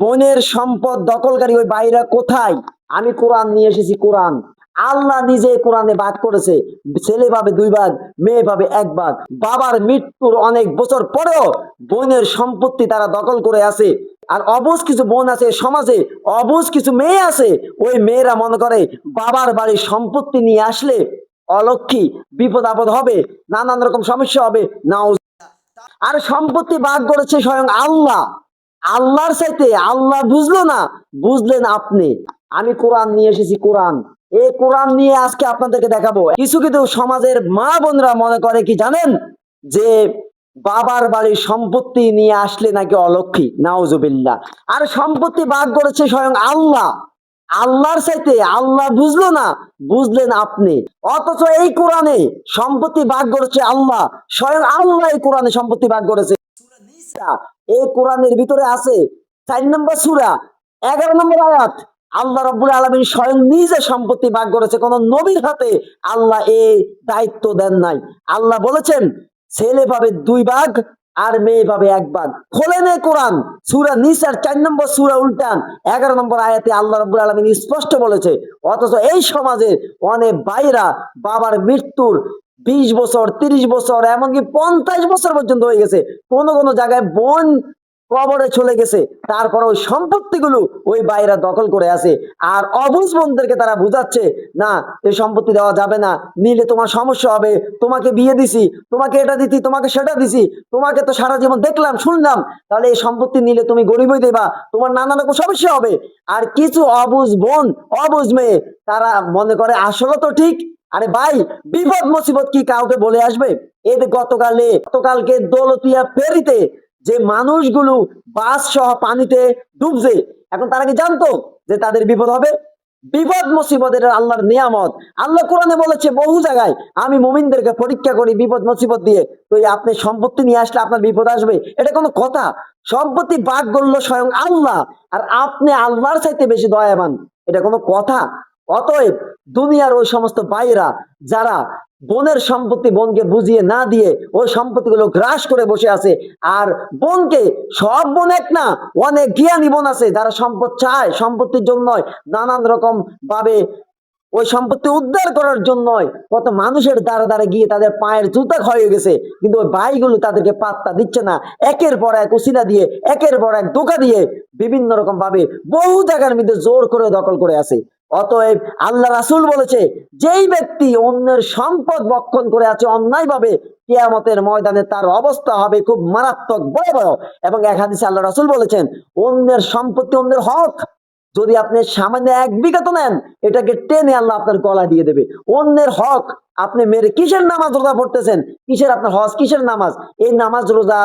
বোনের সম্পদ দখলকারী ওই ভাইরা কোথায়? আমি কোরআন নিয়ে এসেছি। কোরআন, আল্লাহ নিজে কোরআনে ভাগ করেছে, ছেলে পাবে 2 ভাগ, মেয়ে পাবে 1 ভাগ। বাবার মৃত্যুর অনেক বছর পরেও বোনের সম্পত্তি তারা দখল করে আছে। আর অবুঝ কিছু বোন আছে সমাজে, অবুঝ কিছু মেয়ে আছে, ওই মেয়েরা মনে করে বাবার বাড়ির সম্পত্তি নিয়ে আসলে অলক্ষী, বিপদ আপদ হবে, নানান রকম সমস্যা হবে। না, আর সম্পত্তি ভাগ করেছে স্বয়ং আল্লাহ। আল্লাহর চাইতে আল্লাহ বুঝলো না, বুঝলেন আপনি। আমি কোরআন নিয়ে এসেছি। কোরআন, এই কোরআন নিয়ে আজকে আপনাদেরকে দেখাবো। কিছু কিছু সমাজের মা বোনরা মনে করে কি জানেন, যে বাবার বাড়ির সম্পত্তি নিয়ে আসলে নাকি অলক্ষী। নাউজুবিল্লাহ। আর সম্পত্তি ভাগ করেছে স্বয়ং আল্লাহ। আল্লাহর চাইতে আল্লাহ বুঝলো না, বুঝলেন আপনি। অথচ এই কোরআনে সম্পত্তি ভাগ করেছে আল্লাহ, স্বয়ং আল্লাহ এই কোরআনে সম্পত্তি ভাগ করেছে। সূরা নিসা, এই কোরআনের ভিতরে আছে 4 নম্বর সূরা 11 নম্বর আয়াত। আল্লাহ রাব্বুল আলামিন স্বয়ং নিজে সম্পত্তি ভাগ করেছে, কোন নবীর হাতে আল্লাহ এই দায়িত্ব দেন নাই। আল্লাহ বলেছেন ছেলে পাবে 2 ভাগ আর মেয়ে পাবে 1 ভাগ। খোলেন এই কোরআন, সূরা নিসার 4 নম্বর সূরা উল্টান 11 নম্বর আয়াতে আল্লাহ রাব্বুল আলামিন স্পষ্ট বলেছে। অথচ এই সমাজে অনেক ভাইরা বাবার মৃত্যুর 20 বছর, 30 বছর, এমনকি 50 বছর পর্যন্ত হয়ে গেছে, কোন কোন জায়গায় বোন কবরে চলে গেছে, তারপর ওই সম্পত্তিগুলো ওই ভাইরা দখল করে আছে। আর অবুঝ বোনদেরকে তারা বুঝাচ্ছে, না এই সম্পত্তি দেওয়া যাবে না, নিলে তোমার সমস্যা হবে, তোমাকে বিয়ে দিছি, তোমাকে এটা দিছি, তোমাকে সেটা দিছি, তোমাকে তো সারা জীবন দেখলাম শুনলাম, তাহলে এই সম্পত্তি নিলে তুমি গরিবই দেবা, তোমার নানা রকম সমস্যা হবে। আর কিছু অবুঝ বোন, অবুঝ মেয়ে, তারা মনে করে আসলে তো ঠিক। আরে ভাই, বিপদ মুসিবত কি কাউকে বলে আসবে? এতে গতকালকে দৌলতিয়া ফেরিতে যে মানুষগুলো বাস সহ পানিতে ডুবছে, এখন তারা কি জানতো যে তাদের বিপদ হবে? বিপদ মুসিবতের আল্লাহর নিয়ামত। আল্লাহ কোরআনে বলেছে বহু জায়গায়, আমি মুমিনদেরকে পরীক্ষা করি বিপদ মুসিবত দিয়ে। তো আপনি সম্পত্তি নিয়ে আসলে আপনার বিপদ আসবে, এটা কোনো কথা? সম্পত্তি ভাগ করলো স্বয়ং আল্লাহ, আর আপনি আল্লাহর চাইতে বেশি দয়াবান, এটা কোনো কথা? অতএব দুনিয়ার ওই সমস্ত ভাইরা যারা বোনের সম্পত্তি বোনকে বুঝিয়ে না দিয়ে ওই সম্পত্তিগুলো গ্রাস করে বসে আছে, আর বোনকে, সব বোন এক না, অনেক জ্ঞানী বোন আছে যারা সম্পদ চায় সম্পত্তির জন্য, নানান রকম ভাবে ওই সম্পত্তি উদ্ধার করার জন্য কত মানুষের দ্বারা দ্বারা গিয়ে তাদের পায়ের জুতা ক্ষয়ে গেছে, কিন্তু ওই ভাইগুলো তাদেরকে পাত্তা দিচ্ছে না। একের পর এক উসিলা দিয়ে, একের পর এক ধোঁকা দিয়ে বিভিন্ন রকম ভাবে বহু জায়গার মধ্যে জোর করে দখল করে আছে। অতএব আল্লাহ রাসূল বলেছে, যেই ব্যক্তি অন্যের সম্পদ বক্ষণ করে আছে অন্যায় ভাবে, কিয়ামতের ময়দানে তার অবস্থা হবে খুব মারাত্মক ভয়াবহ। এবং এক হাদিসে আল্লাহ রাসূল বলেছেন, অন্যের সম্পত্তি, অন্যের হক যদি আপনি সামান্য 1 বিঘা তো নেন, এটাকে টেনে আল্লাহ আপনার গলা দিয়ে দেবে। অন্যের হক আপনি মেরে কিসের নামাজ রোজা পড়তেছেন, কিসের আপনার হজ, কিসের নামাজ? এই নামাজ রোজা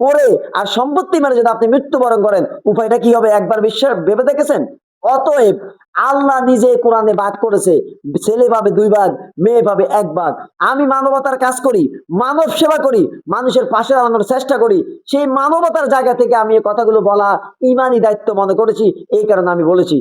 করে আর সম্পত্তি মেরে যদি আপনি মৃত্যুবরণ করেন, উপায়টা কি হবে একবার বিশ্বাস ভেবে দেখেছেন? অতএব আল্লাহ নিজে কোরআনে ভাগ করেছে, ছেলে পাবে 2 ভাগ, মেয়ে পাবে 1 ভাগ। আমি মানবতার কাজ করি, মানব সেবা করি, মানুষের পাশে দাঁড়ানোর চেষ্টা করি। সেই মানবতার জায়গা থেকে আমি এই কথাগুলো বলা ইমানি দায়িত্ব মনে করেছি, এই কারণে আমি বলেছি।